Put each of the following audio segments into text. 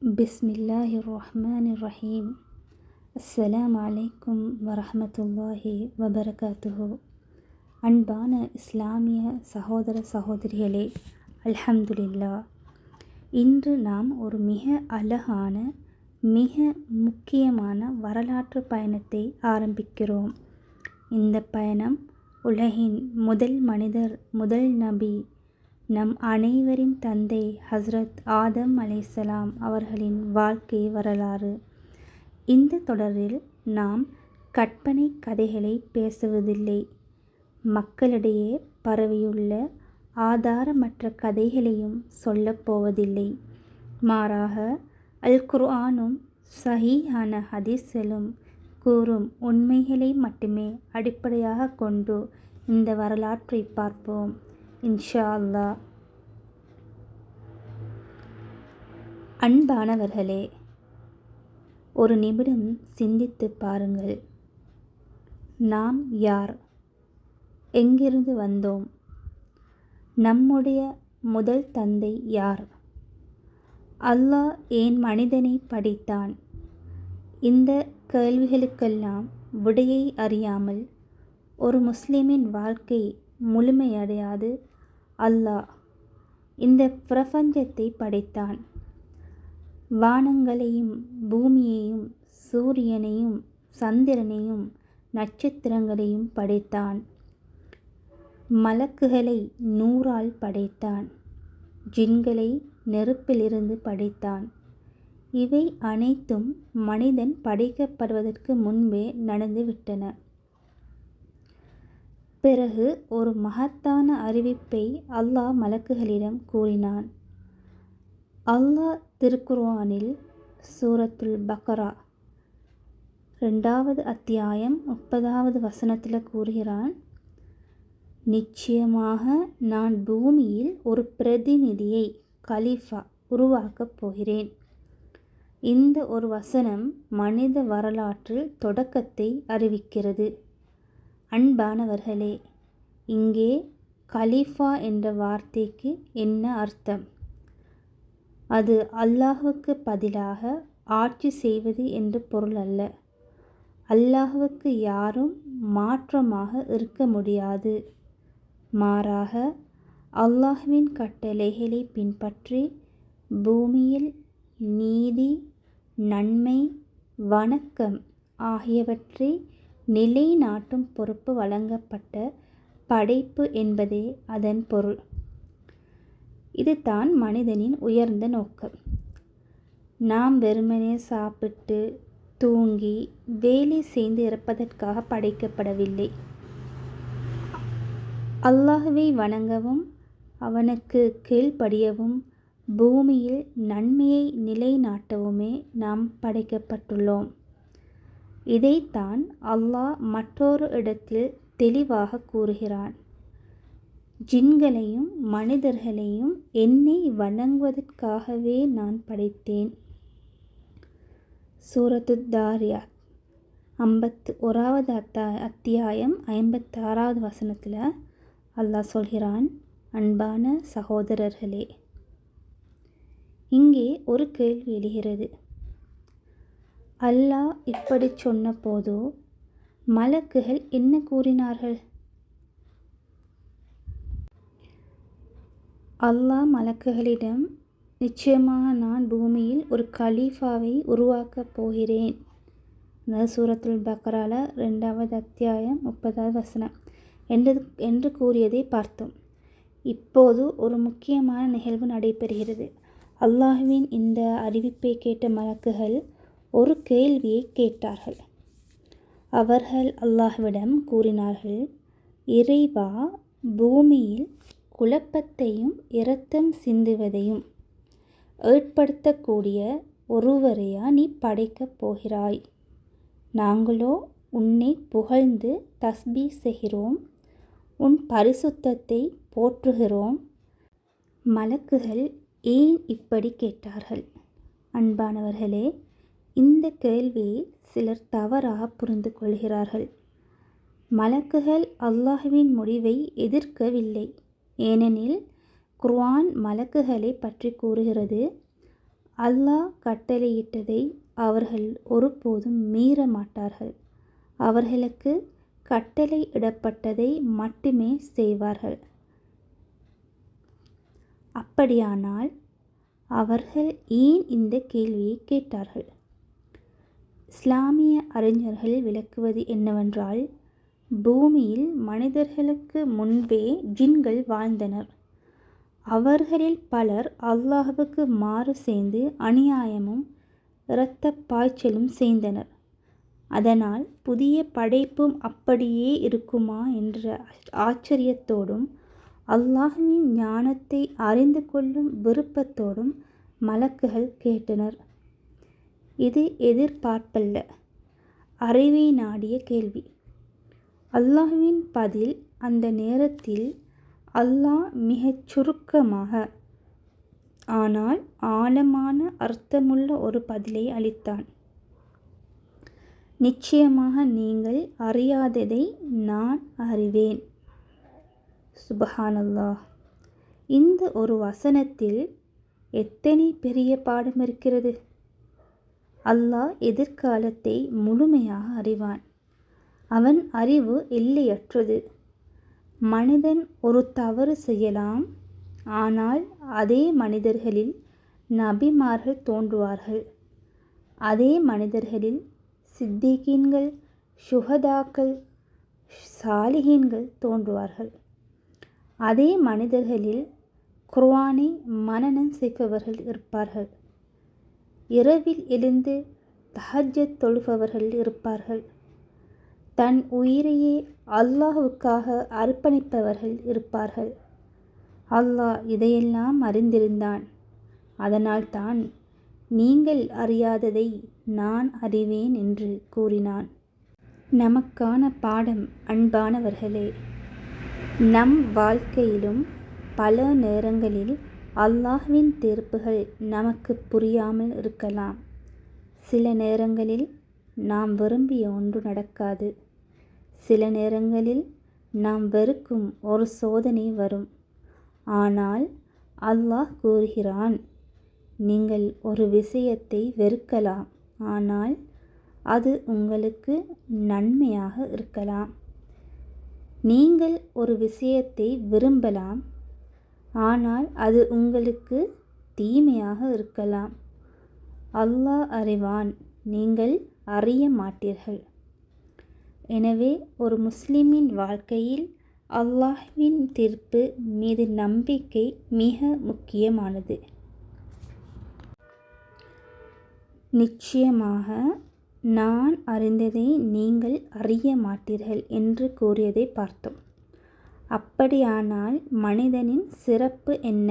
பிஸ்மில்லாஹிர்ரஹ்மானிர்ரஹீம். அஸ்ஸலாமு அலைக்கும் வரஹ்மத்துல்லாஹி வபரகாத்துஹு. அன்பான இஸ்லாமிய சகோதர சகோதரிகளே, அல்ஹம்துலில்லாஹ். இன்று நாம் ஒரு மிக அழகான மிக முக்கியமான வரலாற்று பயணத்தை ஆரம்பிக்கிறோம். இந்த பயணம் உலகின் முதல் மனிதர், முதல் நபி, நம் அனைவரின் தந்தை ஹஸ்ரத் ஆதம் அலைஹிஸ்ஸலாம் அவர்களின் வாழ்க்கை வரலாறு. இந்த தொடரில் நாம் கற்பனை கதைகளை பேசுவதில்லை. மக்களிடையே பரவியுள்ள ஆதாரமற்ற கதைகளையும் சொல்லப்போவதில்லை. மாறாக அல் குர்ஆனும் சஹீஹான ஹதீஸ்களும் கூறும் உண்மைகளை மட்டுமே அடிப்படையாக கொண்டு இந்த வரலாற்றை பார்ப்போம், இன்ஷா அல்லாஹ். அன்பானவர்களே, ஒரு நிமிடம் சிந்தித்து பாருங்கள். நாம் யார்? எங்கிருந்து வந்தோம்? நம்முடைய முதல் தந்தை யார்? அல்லாஹ் ஏன் மனிதனை படைத்தான்? இந்த கேள்விகளுக்கெல்லாம் விடையை அறியாமல் ஒரு முஸ்லிமின் வாழ்க்கை முழுமையடையாது. அல்லாஹ் இந்த பிரபஞ்சத்தை படைத்தான். வானங்களையும் பூமியையும் சூரியனையும் சந்திரனையும் நட்சத்திரங்களையும் படைத்தான். மலக்குகளை நூறால் படைத்தான். ஜின்களை நெருப்பிலிருந்து படைத்தான். இவை அனைத்தும் மனிதன் படைக்கப்படுவதற்கு முன்பே நடந்துவிட்டன. பிறகு ஒரு மகத்தான அறிவிப்பை அல்லாஹ் மலக்குகளிடம் கூறினான். அல்லாஹ் திருக்குர்ஆனில் சூரத்துல் பக்ரா 2வது அத்தியாயம் 30வது வசனத்தில் கூறுகிறான், நிச்சயமாக நான் பூமியில் ஒரு பிரதிநிதியை, கலீஃபா உருவாக்கப் போகிறேன். இந்த ஒரு வசனம் மனித வரலாற்றில் தொடக்கத்தை அறிவிக்கிறது. அன்பானவர்களே, இங்கே கலீஃபா என்ற வார்த்தைக்கு என்ன அர்த்தம்? அது அல்லாஹுவுக்கு பதிலாக ஆட்சி செய்வது என்று பொருள் அல்ல. அல்லாஹுவுக்கு யாரும் மாற்றமாக இருக்க முடியாது. மாறாக அல்லாஹ்வின் கட்டளைகளை பின்பற்றி பூமியில் நீதி, நன்மை, வணக்கம் ஆகியவற்றை நிலைநாட்டும் பொறுப்பு வழங்கப்பட்ட படைப்பு என்பதே அதன் பொருள். இதுதான் மனிதனின் உயர்ந்த நோக்கம். நாம் வெறுமனே சாப்பிட்டு தூங்கி வேலை செய்து இருப்பதற்காக படைக்கப்படவில்லை. அல்லாஹ்வை வணங்கவும் அவனுக்கு கீழ்ப்படியவும் பூமியில் நன்மையை நிலைநாட்டவுமே நாம் படைக்கப்பட்டுள்ளோம். இதைத்தான் அல்லாஹ் மற்றொரு இடத்தில் தெளிவாக கூறுகிறான். ஜின்களையும் மனிதர்களையும் என்னை வணங்குவதற்காகவே நான் படைத்தேன். சூரத்துத் தாரியாத் 51வது அத்தியாயம் 56வது வசனத்தில் அல்லாஹ் சொல்கிறான், அன்பான சகோதரர்களே, இங்கே ஒரு கேள்வி எழுகிறது. அல்லாஹ் இப்படி சொன்ன போதோ மலக்குகள் என்ன கூறினார்கள்? அல்லாஹ் மலக்குகளிடம், நிச்சயமாக நான் பூமியில் ஒரு கலீஃபாவை உருவாக்கப் போகிறேன். அதாவது சூரத்துல் பக்ரால 2வது அத்தியாயம் 30வது வசனம் என்று கூறியதை பார்த்தோம். இப்போது ஒரு முக்கியமான நிகழ்வு நடைபெறுகிறது. அல்லாஹ்வின் இந்த அறிவிப்பை கேட்ட மலக்குகள் ஒரு கேள்வியை கேட்டார்கள். அவர்கள் அல்லாஹ்விடம் கூறினார்கள், இறைவா, பூமியில் குழப்பத்தையும் இரத்தம் சிந்துவதையும் ஏற்படுத்தக்கூடிய ஒருவரையா நீ படைக்கப் போகிறாய்? நாங்களோ உன்னை புகழ்ந்து தஸ்பீ செய்கிறோம், உன் பரிசுத்தத்தை போற்றுகிறோம். மலக்குகள் ஏன் இப்படி கேட்டார்கள்? அன்பானவர்களே, இந்த கேள்வியை சிலர் தவறாக புரிந்து கொள்கிறார்கள். மலக்குகள் அல்லாஹ்வின் முடிவை எதிர்க்கவில்லை. ஏனெனில் குர்ஆன் மலக்குகளை பற்றி கூறுகிறது, அல்லாஹ் கட்டளையிட்டதை அவர்கள் ஒருபோதும் மீற மாட்டார்கள். அவர்களுக்கு கட்டளையிடப்பட்டதை மட்டுமே செய்வார்கள். அப்படியானால் அவர்கள் ஏன் இந்த கேள்வியை கேட்டார்கள்? இஸ்லாமிய அறிஞர்கள் விளக்குவது என்னவென்றால், பூமியில் மனிதர்களுக்கு முன்பே ஜின்கள் வாழ்ந்தனர். அவர்களில் பலர் அல்லாஹ்வுக்கு மாறு செய்து அநியாயமும் இரத்தப் பாய்ச்சலும் செய்தனர். அதனால் புதிய படைப்பும் அப்படியே இருக்குமா என்ற ஆச்சரியத்தோடும் அல்லாஹ்வின் ஞானத்தை அறிந்து கொள்ளும் விருப்பத்தோடும் மலக்குகள் கேட்டனர். இது எதிர்பார்ப்பல்ல, அறிவை நாடிய கேள்வி. அல்லாஹ்வின் பதில் அந்த நேரத்தில் அல்லாஹ் மிகச் சுருக்கமாக ஆனால் ஆழமான அர்த்தமுள்ள ஒரு பதிலை அளித்தான். நிச்சயமாக நீங்கள் அறியாததை நான் அறிவேன். சுப்ஹானல்லாஹ். இந்த ஒரு வசனத்தில் எத்தனை பெரிய பாடம் இருக்கிறது! அல்லாஹ் எதிர்காலத்தை முழுமையாக அறிவான். அவன் அறிவு எல்லையற்றது. மனிதன் ஒரு தவறு செய்யலாம், ஆனால் அதே மனிதர்களில் நபிமார்கள் தோன்றுவார்கள். அதே மனிதர்களில் சித்திகீன்கள், சுஹதாக்கள், சாலிஹீன்கள் தோன்றுவார்கள். அதே மனிதர்களில் குர்ஆனை மனனம் செய்பவர்கள் இருப்பார்கள். இரவில் எழுந்து தஹஜ்ஜத் தொழுபவர்கள் இருப்பார்கள். தன் உயிரையே அல்லாஹ்வுக்காக அர்ப்பணிப்பவர்கள் இருப்பார்கள். அல்லாஹ் இதையெல்லாம் அறிந்திருந்தான். அதனால்தான் நீங்கள் அறியாததை நான் அறிவேன் என்று கூறினான். நமக்கான பாடம் அன்பானவர்களே, நம் வாழ்க்கையிலும் பல நேரங்களில் அல்லாஹ்வின் தீர்ப்புகள் நமக்கு புரியாமல் இருக்கலாம். சில நேரங்களில் நாம் விரும்பிய ஒன்று நடக்காது. சில நேரங்களில் நாம் வெறுக்கும் ஒரு சோதனை வரும். ஆனால் அல்லாஹ் கூறுகிறான், நீங்கள் ஒரு விஷயத்தை வெறுக்கலாம், ஆனால் அது உங்களுக்கு நன்மையாக இருக்கலாம். நீங்கள் ஒரு விஷயத்தை விரும்பலாம், ஆனால் அது உங்களுக்கு தீமையாக இருக்கலாம். அல்லாஹ் அறிவான், நீங்கள் அறிய மாட்டீர்கள். எனவே ஒரு முஸ்லிமின் வாழ்க்கையில் அல்லாஹ்வின் தீர்ப்பு மீது நம்பிக்கை மிக முக்கியமானது. நிச்சயமாக நான் அறிந்ததை நீங்கள் அறிய மாட்டீர்கள் என்று கூறியதை பார்த்தோம். அப்படியானால் மனிதனின் சிறப்பு என்ன?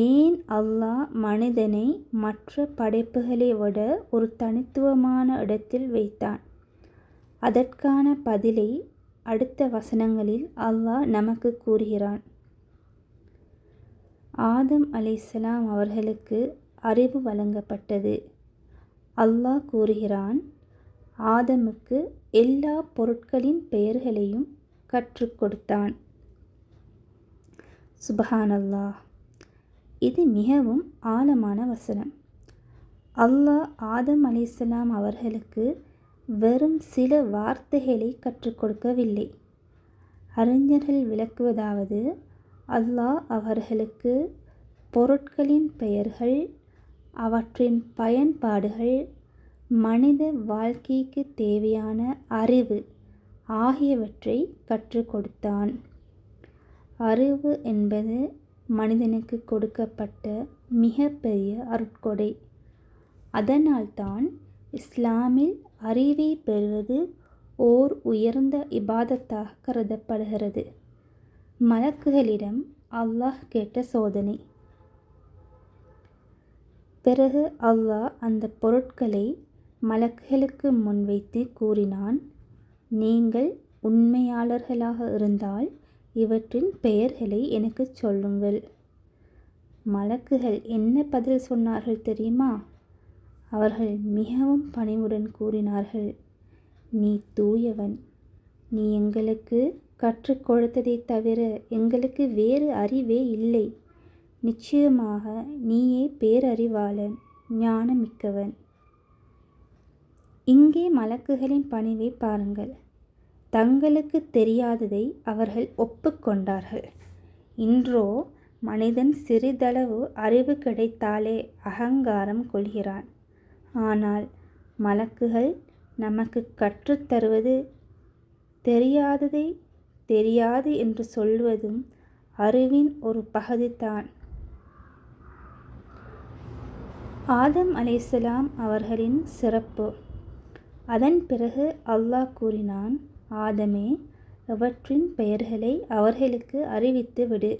ஏன் அல்லாஹ் மனிதனை மற்ற படைப்புகளை விட ஒரு தனித்துவமான இடத்தில் வைத்தான்? அதற்கான பதிலை அடுத்த வசனங்களில் அல்லாஹ் நமக்கு கூறுகிறான். ஆதம் அலைஹிஸ்ஸலாம் அவர்களுக்கு அறிவு வழங்கப்பட்டது. அல்லாஹ் கூறுகிறான், ஆதமுக்கு எல்லா பொருட்களின் பெயர்களையும் கற்றுக் கொடுத்தான். சுப்ஹானல்லாஹ். இது மிகவும் ஆழமான வசனம். அல்லாஹ் ஆதம் அலைஹிஸ்ஸலாம் அவர்களுக்கு வெறும் சில வார்த்தைகளை கற்றுக் கொடுக்கவில்லை. அறிஞர்கள் விளக்குவதாவது, அல்லாஹ் அவர்களுக்கு பொருட்களின் பெயர்கள், அவற்றின் பயன்பாடுகள், மனித வாழ்க்கைக்கு தேவையான அறிவு ஆகியவற்றை கற்றுக் கொடுத்தான். அறிவு என்பது மனிதனுக்கு கொடுக்கப்பட்ட மிகப்பெரிய அருட்கொடை. அதனால்தான் இஸ்லாமில் அறிவை பெறுவது ஓர் உயர்ந்த இபாதத்தாக கருதப்படுகிறது. மலக்குகளிடம் அல்லாஹ் கேட்ட சோதனை. பிறகு அல்லாஹ் அந்த பொருட்களை மலக்குகளுக்கு முன்வைத்து கூறினான், நீங்கள் உண்மையாளர்களாக இருந்தால் இவற்றின் பெயர்களை எனக்கு சொல்லுங்கள். மலக்குகள் என்ன பதில் சொன்னார்கள் தெரியுமா? அவர்கள் மிகவும் பணிவுடன் கூறினார்கள், நீ தூயவன். நீ எங்களுக்கு கற்றுக் கொடுத்ததை தவிர எங்களுக்கு வேறு அறிவே இல்லை. நிச்சயமாக நீயே பேரறிவாளன், ஞானமிக்கவன். இங்கே மலக்குகளின் பணிவை பாருங்கள். தங்களுக்கு தெரியாததை அவர்கள் ஒப்புக்கொண்டார்கள். இன்றோ மனிதன் சிறிதளவு அறிவு கிடைத்தாலே அகங்காரம் கொள்கிறான். ஆனால் மலக்குகள் நமக்கு கற்றுத்தருவது தெரியாததை தெரியாது என்று சொல்வதும் அறிவின் ஒரு பகுதிதான். ஆதம் அலைஹிஸ்ஸலாம் அவர்களின் சிறப்பு. அதன் பிறகு அல்லாஹ் கூறினான், ஆதமே, அவற்றின் பெயர்களை அவர்களுக்கு அறிவித்து விடு.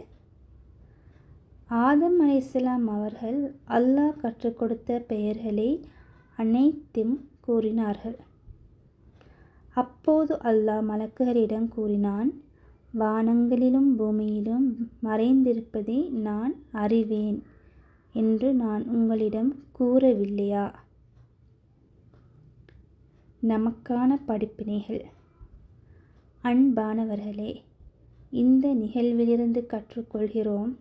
ஆதம் அலைஹிஸ்ஸலாம் அவர்கள் அல்லாஹ் கற்றுக் கொடுத்த பெயர்களை அனைத்தும் கூறினார்கள். அப்போது அல்லாஹ் மலக்குகளிடம் கூறினான், வானங்களிலும் பூமியிலும் மறைந்திருப்பதை நான் அறிவேன் என்று நான் உங்களிடம் கூறவில்லையா? நமக்கான படிப்பினைகள். அன்பானவர்களே, இந்த நிகழ்விலிருந்து கற்றுக்கொள்கிறோம்.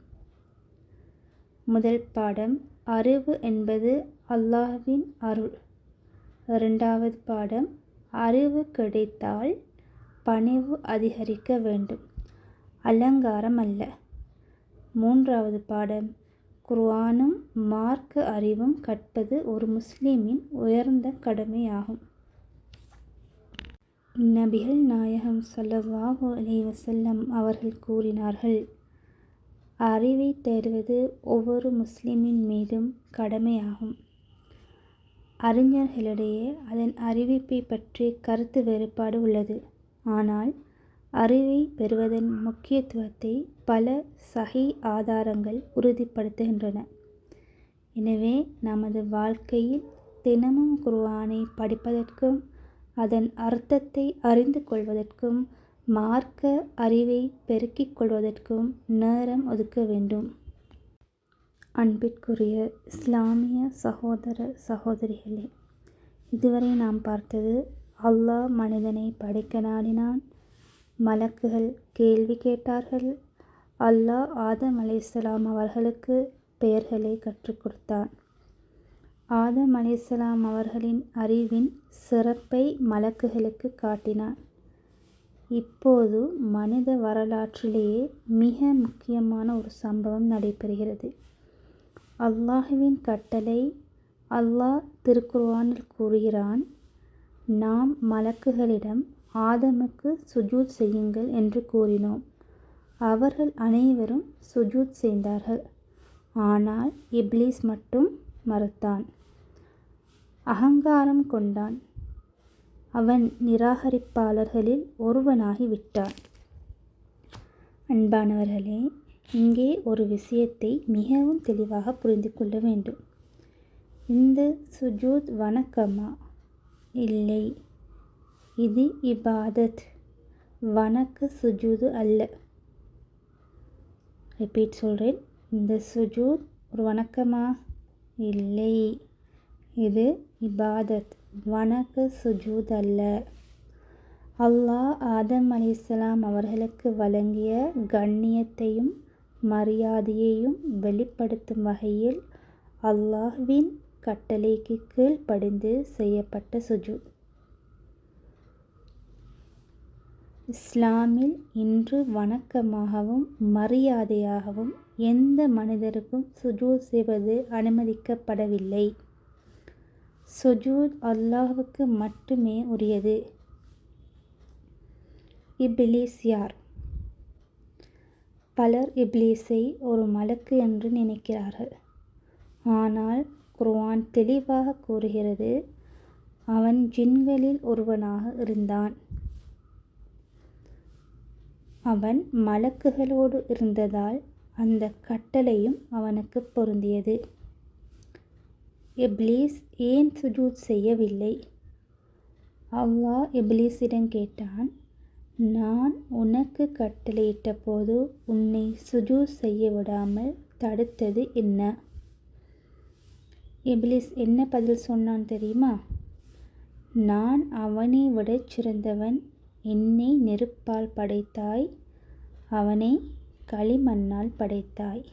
முதல் பாடம், அறிவு என்பது அல்லாஹ்வின் அருள். இரண்டாவது பாடம், அறிவு கிடைத்தால் பணிவு அதிகரிக்க வேண்டும், அலங்காரம் அல்ல. மூன்றாவது பாடம், குர்ஆனும் மார்க்க அறிவும் கற்பது ஒரு முஸ்லிமின் உயர்ந்த கடமையாகும். நபிகள் நாயகம் ஸல்லல்லாஹு அலைஹி வஸல்லம் அவர்கள் கூறினார்கள், அறிவை தேடுவது ஒவ்வொரு முஸ்லிமின் மீதும் கடமையாகும். அறிஞர்களிடையே அதன் அறிவிப்பை பற்றி கருத்து வேறுபாடு உள்ளது. ஆனால் அறிவை பெறுவதன் முக்கியத்துவத்தை பல சஹீஹ் ஆதாரங்கள் உறுதிப்படுத்துகின்றன. எனவே நமது வாழ்க்கையில் தினமும் குர்ஆனை படிப்பதற்கும் அதன் அர்த்தத்தை அறிந்து கொள்வதற்கும் மார்க்க அறிவை பெருக்கிக் கொள்வதற்கும் நேரம் ஒதுக்க வேண்டும். அன்பிற்குரிய இஸ்லாமிய சகோதர சகோதரிகளே, இதுவரை நாம் பார்த்தது, அல்லாஹ் மனிதனை படைக்க நாடினான். மலக்குகள் கேள்வி கேட்டார்கள். அல்லாஹ் ஆதம் அலைஹிஸ்ஸலாம் அவர்களுக்கு பெயர்களை கற்றுக் கொடுத்தான். ஆதம் அலைஹிஸ்ஸலாம் அவர்களின் அறிவின் சிறப்பை மலக்குகளுக்கு காட்டினான். இப்போது மனித வரலாற்றிலேயே மிக முக்கியமான ஒரு சம்பவம் நடைபெறுகிறது. அல்லாஹ்வின் கட்டளை. அல்லாஹ் திருக்குர்ஆனில் கூறுகிறான், நாம் மலக்குகளிடம் ஆதமுக்கு சுஜூத் செய்யுங்கள் என்று கூறினோம். அவர்கள் அனைவரும் சுஜூத் செய்தார்கள். ஆனால் இப்லீஸ் மட்டும் மறுத்தான், அகங்காரம் கொண்டான். அவன் நிராகரிப்பாளர்களில் ஒருவனாகி விட்டான். அன்பானவர்களே, இங்கே ஒரு விஷயத்தை மிகவும் தெளிவாக புரிந்து கொள்ள வேண்டும். இந்த சுஜூத் வணக்கமா? இல்லை, இது இபாதத், வணக்க சுஜூது அல்ல. ரிப்பீட் சொல்கிறேன், இந்த சுஜூத் ஒரு வணக்கமா? இல்லை, இது இபாதத், வணக்க சுஜூத் அல்ல. அல்லாஹ் ஆதம் அலைஹிஸ்ஸலாம் அவர்களுக்கு வழங்கிய கண்ணியத்தையும் மரியாதையையும் வெளிப்படுத்தும் வகையில் அல்லாஹ்வின் கட்டளைக்கு கீழ்ப்படிந்து செய்யப்பட்ட சுஜூத். இஸ்லாமில் இன்று வணக்கமாகவும் மரியாதையாகவும் எந்த மனிதருக்கும் சுஜூத் செய்வது அனுமதிக்கப்படவில்லை. சுஜூத் அல்லாஹ்வுக்கு மட்டுமே உரியது. இப்லீஸ் யார்? பலர் இப்லீஸை ஒரு மலக்கு என்று நினைக்கிறார்கள். ஆனால் குர்ஆன் தெளிவாக கூறுகிறது, அவன் ஜின்களில் ஒருவனாக இருந்தான். அவன் மலக்குகளோடு இருந்ததால் அந்த கட்டளையும் அவனுக்கு பொருந்தியது. இப்லீஸ் ஏன் சுஜூத் செய்யவில்லை? அல்லாஹ் இப்லீஸிடம் கேட்டான், நான் உனக்கு கட்டளையிட்ட போது உன்னை சுஜூத் செய்ய விடாமல் தடுத்தது என்ன? இப்லீஸ் என்ன பதில் சொன்னான் தெரியுமா? நான் அவனை விடச் சிறந்தவன். என்னை நெருப்பால் படைத்தாய், அவனை களிமண்ணால் படைத்தாய்.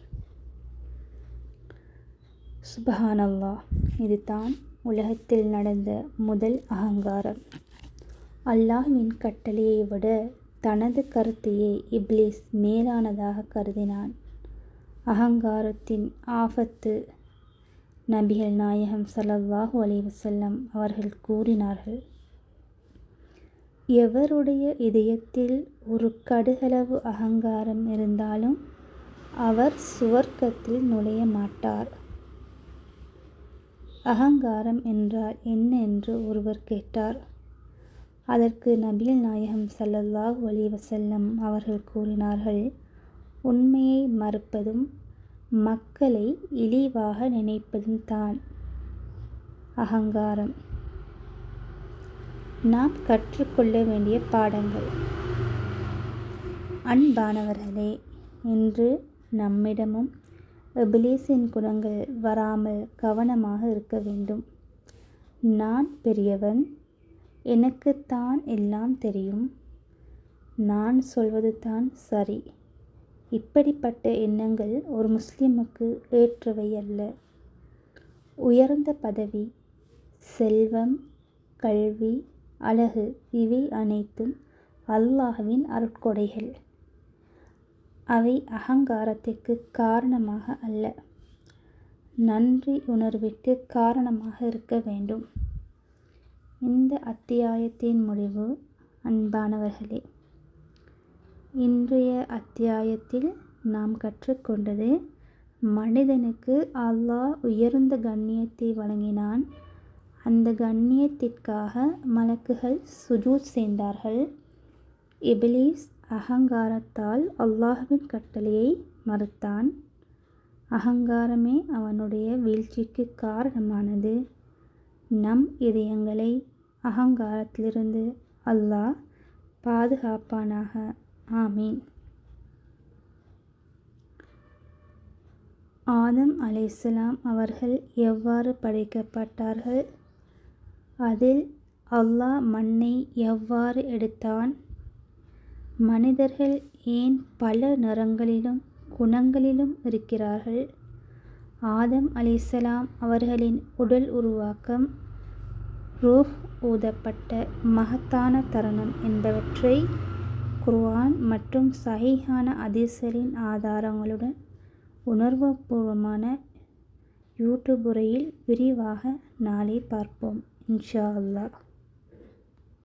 சுபஹானல்லாஹ். இதுதான் உலகத்தில் நடந்த முதல் அகங்காரம். அல்லாஹ்வின் கட்டளையை விட தனது கருத்தையே இப்லீஸ் மேலானதாக கருதினான். அகங்காரத்தின் ஆபத்து. நபிகள் நாயகம் ஸல்லல்லாஹு அலைஹி வஸல்லம் அவர்கள் கூறினார்கள், எவருடைய இதயத்தில் ஒரு கடுகளவு அகங்காரம் இருந்தாலும் அவர் சுவர்க்கத்தில் நுழைய மாட்டார். அகங்காரம் என்றால் என்ன என்று ஒருவர் கேட்டார். அதற்கு நபிகள் நாயகம் ஸல்லல்லாஹு அலைஹி வஸல்லம் அவர்கள் கூறினார்கள், உண்மையை மறுப்பதும் மக்களை இழிவாக நினைப்பதும் தான் அகங்காரம். நாம் கற்றுக்கொள்ள வேண்டிய பாடங்கள். அன்பானவர்களே, இன்று நம்மிடமும் இப்லீஸின் குணங்கள் வராமல் கவனமாக இருக்க வேண்டும். நான் பெரியவன், எனக்குத்தான் எல்லாம் தெரியும், நான் சொல்வது தான் சரி, இப்படிப்பட்ட எண்ணங்கள் ஒரு முஸ்லிமுக்கு ஏற்றவை அல்ல. உயர்ந்த பதவி, செல்வம், கல்வி, அழகு இவை அனைத்தும் அல்லாஹ்வின் அருட்கொடைகள். அவை அகங்காரத்திற்கு காரணமாக அல்ல, நன்றி உணர்விற்கு காரணமாக இருக்க வேண்டும். இந்த அத்தியாயத்தின் முடிவு. அன்பானவர்களே, இன்றைய அத்தியாயத்தில் நாம் கற்றுக்கொண்டது, மனிதனுக்கு அல்லாஹ் உயர்ந்த கண்ணியத்தை வழங்கினான். அந்த கண்ணியத்திற்காக மலக்குகள் சுஜூத் செய்தார்கள். இப்லீஸ் அகங்காரத்தால் அல்லாஹ்வின் கட்டளையை மறுத்தான். அகங்காரமே அவனுடைய வீழ்ச்சிக்கு காரணமானது. நம் இதயங்களை அகங்காரத்திலிருந்து அல்லாஹ் பாதுகாப்பானாக. ஆமீன். ஆதம் அலைஹிஸ்ஸலாம் அவர்கள் எவ்வாறு படைக்கப்பட்டார்கள்? அதில் அல்லாஹ் மண்ணை எவ்வாறு எடுத்தான்? மனிதர்கள் ஏன் பல நிறங்களிலும் குணங்களிலும் இருக்கிறார்கள்? ஆதம் அலைஹிஸ்ஸலாம் அவர்களின் உடல் உருவாக்கம், ரூஹ் ஊதப்பட்ட மகத்தான தருணம் என்பவற்றை குர்ஆன் மற்றும் சஹீஹான ஹதீஸ்களின் ஆதாரங்களுடன் உணர்வுபூர்வமான யூடியூப் உரையில் விரிவாக நாளை பார்ப்போம். இன்ஷா அல்லாஹ்.